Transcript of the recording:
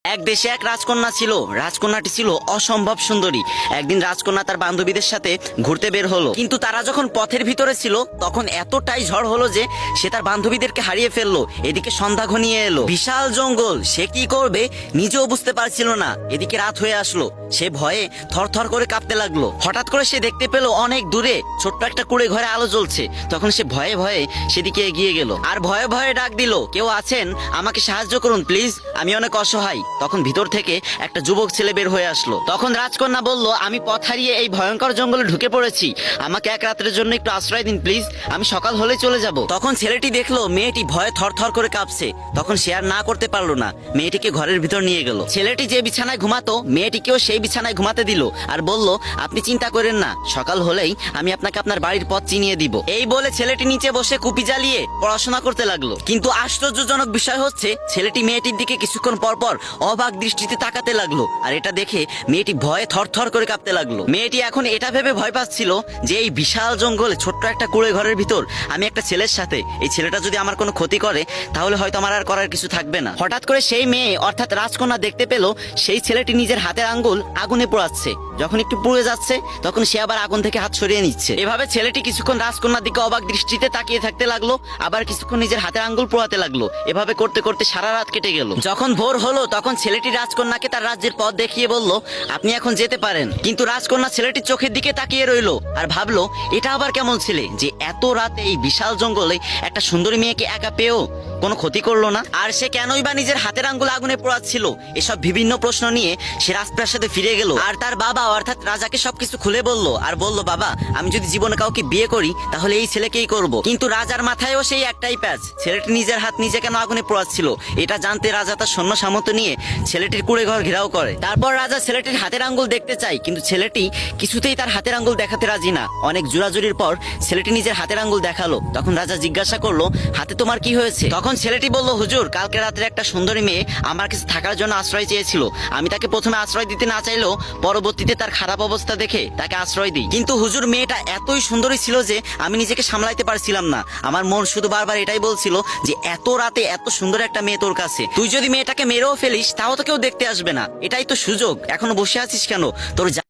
এক দেশে এক রাজকন্যা ছিল। রাজকন্যাটি ছিল অসম্ভব সুন্দরী। একদিন রাজকন্যা তার বান্ধবীদের সাথে ঘুরতে বের হলো, কিন্তু তারা যখন পথের ভিতরে ছিল তখন এতটাই ঝড় হলো যে সে তার বান্ধবীদেরকে হারিয়ে ফেললো। এদিকে সন্ধ্যা ঘনিয়ে এলো, বিশাল জঙ্গল, সে কি করবে নিজেও বুঝতে পারছিল না। এদিকে রাত হয়ে আসলো, সে ভয়ে থরথর করে কাঁপতে লাগলো। হঠাৎ করে সে দেখতে পেল অনেক দূরে ছোট্ট একটা কুঁড়ে ঘরে আলো জ্বলছে। তখন সে ভয়ে ভয়ে সেদিকে এগিয়ে গেল আর ভয়ে ভয়ে ডাক দিল, কেউ আছেন? আমাকে সাহায্য করুন প্লিজ, আমি অনেক অসহায়। তখন ভিতর থেকে একটা যুবক ছেলে বের হয়ে আসলো। তখন রাজকন্যা বলল, আমি পথ হারিয়ে এই ভয়ঙ্কর জঙ্গলে ঢুকে পড়েছি, আমাকে এক রাতের জন্য একটু আশ্রয় দিন প্লিজ, আমি সকাল হলে চলে যাব। তখন ছেলেটি দেখলো মেয়েটি ভয়ে থরথর করে কাঁপছে। তখন সে আর না করতে পারলো না, মেয়েটিকে ঘরের ভিতর নিয়ে গেল। ছেলেটি যে বিছানায় ঘুমাতো মেয়েটিকেও সেই বিছানায় ঘুমাতে দিল আর বলল, আপনি চিন্তা করেন না, সকাল হলেই আমি আপনাকে আপনার বাড়ির পথ চিনিয়ে দিব। এই বলে ছেলেটি নিচে বসে কুপি জ্বালিয়ে পড়াশোনা করতে লাগলো। কিন্তু আশ্চর্যজনক বিষয় হচ্ছে, ছেলেটি মেয়েটির দিকে কিছুক্ষণ পর পর অবাক দৃষ্টিতে তাকাতে লাগলো, আর এটা দেখে মেয়েটি ভয়ে থরথর করে কাঁপতে লাগলো। মেয়েটি এখন এটা ভেবে ভয় পাচ্ছিল যে এই বিশাল জঙ্গলে ছোট্ট একটা কুঁড়ে ঘরের ভিতর আমি একটা ছেলের সাথে, এই ছেলেটা যদি আমার কোনো ক্ষতি করে তাহলে হয়তো আমার আর করার কিছু থাকবে না। হঠাৎ করে সেই মেয়ে অর্থাৎ রাজকন্যা দেখতে পেল সেই ছেলেটি নিজের হাতের আঙ্গুল আগুনে পোড়াচ্ছে। যখন একটু পুড়ে যাচ্ছে তখন সে আবার আগুন থেকে হাত সরিয়ে নিচ্ছে। এভাবে ছেলেটি কিছুক্ষণ রাজকন্যার দিকে অবাক দৃষ্টিতে তাকিয়ে থাকতে লাগলো, আবার কিছুক্ষণ নিজের হাতের আঙ্গুল পোড়াতে লাগলো। এভাবে করতে করতে সারা রাত কেটে গেল। যখন ভোর হলো তখন ছেলেটি রাজকন্যাকে তার রাজ্যের পথ দেখিয়ে বলল, আপনি এখন যেতে পারেন। কিন্তু রাজকন্যা ছেলেটির চোখের দিকে তাকিয়ে রইলো আর ভাবলো, এটা আবার কেমন ছেলে যে এত রাতে এই বিশাল জঙ্গলে একটা সুন্দরী মেয়েকে একা পেয়েও কোনো ক্ষতি করলো না, আর সে কেনই বা নিজের হাতের আঙ্গুল আগুনে পোড়াচ্ছিল। এসব বিভিন্ন প্রশ্ন নিয়ে সে রাজপ্রাসাদে ফিরে গেল আর তার বাবা অর্থাৎ রাজাকে সবকিছু খুলে বলল আর বলল, বাবা আমি যদি জীবনে কাউকে বিয়ে করি তাহলে এই ছেলেকেই করব। কিন্তু রাজার মাথায়ও সেই একটাই প্যাচ, ছেলেটি নিজের হাত নিজে কেন আগুনে পোড়াচ্ছিল। এটা জানতে রাজা তার সৈন্য সামন্ত নিয়ে ছেলেটির কুঁড়ে ঘর ঘেরাও করে। তারপর রাজা ছেলেটির হাতের আঙ্গুল দেখতে চায়, কিন্তু ছেলেটি কিছুতেই তার হাতের আঙ্গুল দেখাতে রাজি না। অনেক জোরাজুরির পর ছেলেটি নিজের হাতের আঙ্গুল দেখালো। তখন রাজা জিজ্ঞাসা করলো, হাতে তোমার কি হয়েছে? তখন ছেলেটি বলল, হুজুর কালকে রাতে একটা সুন্দরী মেয়ে আমার কাছে থাকার জন্য আশ্রয় চেয়েছিল। আমি তাকে প্রথমে আশ্রয় দিতে না চাইলেও পরবর্তীতে তার খারাপ অবস্থা দেখে তাকে আশ্রয় দিই। কিন্তু হুজুর মেয়েটা এতই সুন্দরী ছিল যে আমি নিজেকে সামলাইতে পারছিলাম না। আমার মন শুধু বারবার এটাই বলছিল যে এত রাতে এত সুন্দর একটা মেয়ে তোর কাছে, তুই যদি মেয়েটাকে মেরেও ফেলিস তাও তো কেউ দেখতে আসবে না। এটাই তো সুযোগ, এখনো বসে আছিস কেন? তোর